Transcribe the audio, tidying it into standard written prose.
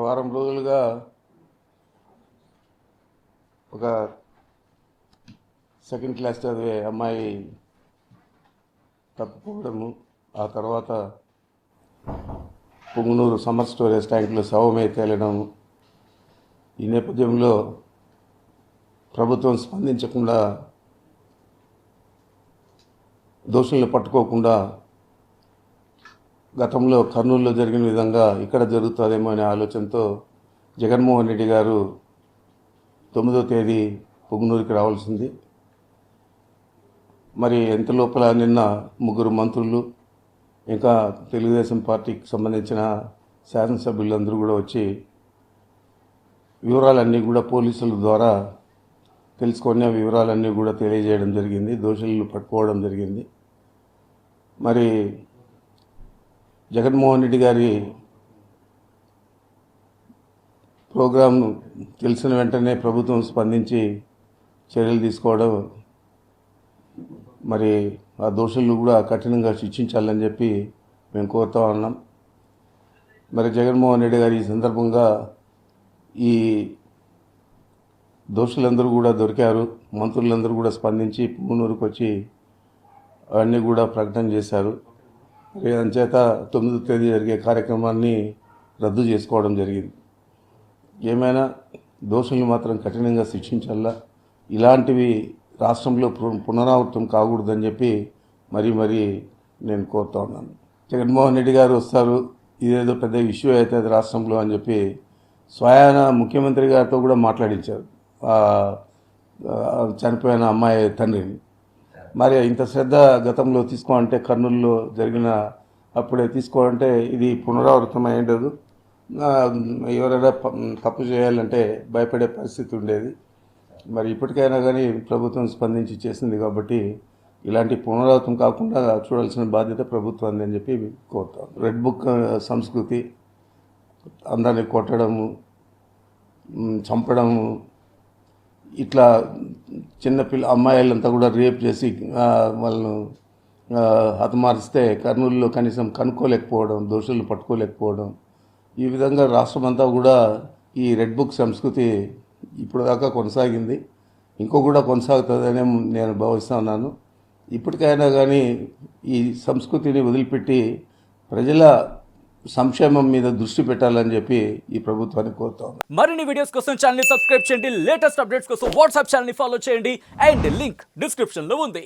వారం రోజులుగా ఒక సెకండ్ క్లాస్ చదివే అమ్మాయి తప్పిపోవడము, ఆ తర్వాత పుంగనూరు సమ్మర్ స్టోరేజ్ ట్యాంకులో శవమై తేలడం, ఈ నేపథ్యంలో ప్రభుత్వం స్పందించకుండా, దోషులను పట్టుకోకుండా గతంలో కర్నూలులో జరిగిన విధంగా ఇక్కడ జరుగుతుందేమో అనే ఆలోచనతో జగన్మోహన్ రెడ్డి గారు 9వ తేదీ పుంగనూరుకి రావాల్సింది. మరి ఎంత లోపల నిన్న 3 మంత్రులు ఇంకా తెలుగుదేశం పార్టీకి సంబంధించిన శాసనసభ్యులందరూ కూడా వచ్చి వివరాలన్నీ కూడా పోలీసుల ద్వారా తెలుసుకొని వివరాలన్నీ కూడా తెలియజేయడం జరిగింది. దోషులను పట్టుకోవడం జరిగింది. మరి జగన్మోహన్ రెడ్డి గారి ప్రోగ్రాంను తెలిసిన వెంటనే ప్రభుత్వం స్పందించి చర్యలు తీసుకోవడం, మరి ఆ దోషులను కూడా కఠినంగా శిక్షించాలని చెప్పి మేము కోరుతా ఉన్నాం. మరి జగన్మోహన్ రెడ్డి గారు ఈ సందర్భంగా ఈ దోషులందరూ కూడా దొరికారు. మంత్రులందరూ కూడా స్పందించి పుంగనూరుకు వచ్చి అవన్నీ కూడా ప్రకటన చేశారు. అందుచేత 9వ తేదీ జరిగే కార్యక్రమాన్ని రద్దు చేసుకోవడం జరిగింది. ఏమైనా దోషుల్ని మాత్రం కఠినంగా శిక్షించాలా, ఇలాంటివి రాష్ట్రంలో పునరావృతం కాకూడదని చెప్పి మరీ నేను కోరుతా ఉన్నాను. జగన్మోహన్ రెడ్డి గారు వస్తారు, ఇదేదో పెద్ద ఇష్యూ అవుతుంది రాష్ట్రంలో అని చెప్పి స్వయాన ముఖ్యమంత్రి గారితో కూడా మాట్లాడించారు చనిపోయిన అమ్మాయి తండ్రిని. మరి ఇంత శ్రద్ధ గతంలో తీసుకోవాలంటే, కర్నూలులో జరిగిన అప్పుడే తీసుకోవాలంటే ఇది పునరావృతం అయ్యేది. ఎవరైనా తప్పు చేయాలంటే భయపడే పరిస్థితి ఉండేది. మరి ఇప్పటికైనా కానీ ప్రభుత్వం స్పందించి చేసింది కాబట్టి ఇలాంటి పునరావృతం కాకుండా చూడాల్సిన బాధ్యత ప్రభుత్వం అని చెప్పి కోరుతాను. రెడ్ బుక్ సంస్కృతి, అందరినీ కొట్టడము, చంపడము, ఇట్లా చిన్నపిల్ల అమ్మాయిలంతా కూడా రేప్ చేసి వాళ్ళను హతమారిస్తే కర్నూలులో కనీసం కనుక్కోలేకపోవడం, దోషులను పట్టుకోలేకపోవడం, ఈ విధంగా రాష్ట్రమంతా కూడా ఈ రెడ్ బుక్ సంస్కృతి ఇప్పుడు దాకా కొనసాగింది. ఇంకో కూడా కొనసాగుతుందనే నేను భావిస్తున్నాను. ఇప్పటికైనా కానీ ఈ సంస్కృతిని వదిలిపెట్టి ప్రజల సంక్షేమం మీద దృష్టి పెట్టాలని చెప్పి ఈ ప్రభుత్వాన్ని కోరుతాం. మరిన్ని వీడియోస్ కోసం ఛానల్ ని సబ్స్క్రైబ్ చేయండి. లేటెస్ట్ అప్డేట్స్ కోసం వాట్సాప్ ఛానల్ ని ఫాలో చేయండి. అండ్ లింక్ డిస్క్రిప్షన్ లో ఉంది.